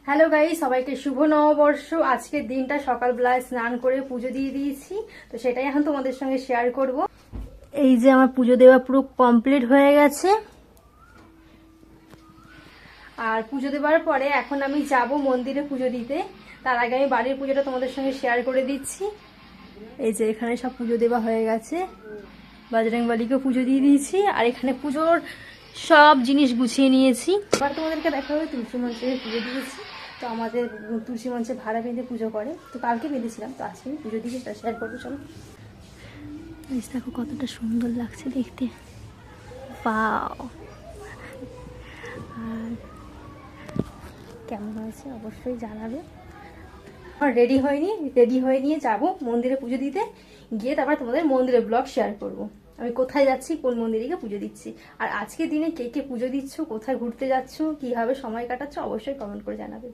Hello guys, সবাইকে শুভ নববর্ষ। আজকের দিনটা সকালবেলায় স্নান করে পুজো দিয়ে দিয়েছি, তো সেটাই এখন তোমাদের সঙ্গে শেয়ার করব। এই যে আমার পুজো দেওয়া পুরো কমপ্লিট হয়ে গেছে। আর পুজো দেওয়ার পরে এখন আমি যাব মন্দিরে পুজো দিতে। তার আগে আমি বাড়ির পুজোটা তোমাদের সঙ্গে শেয়ার করে দিচ্ছি। এই যে এখানে সব পুজো দেওয়া হয়ে গেছে, বজরংবলীকে পুজো দিয়ে দিয়েছি। আর এখানে পুজোর সব জিনিস গুছিয়ে নিয়েছি। এবার তোমাদেরকে দেখা হবে তুলসী মঞ্চে পুজো দিয়েছি। তো আমাদের তুলসী মঞ্চে ভাড়া বেঁধে পুজো করে, তো কালকে বেঁধেছিলাম, তো আজকে পুজো দিয়ে সেটা শেয়ার করবো। চলো, দেখো কতটা সুন্দর লাগছে দেখতে। ওয়াও! আর কেমন হয়েছে অবশ্যই জানাবে। আর রেডি হয়ে নিয়ে যাব মন্দিরে পুজো দিতে। গিয়ে তারপর তোমাদের মন্দিরের ব্লগ শেয়ার করব। আমি কোথায় যাচ্ছি, কোন মন্দিরে গিয়ে পুজো দিচ্ছি, আর আজকের দিনে কে কে পুজো দিচ্ছ, কোথায় ঘুরতে যাচ্ছ, কিভাবে সময় কাটাচ্ছ, অবশ্যই কমেন্ট করে জানাবে।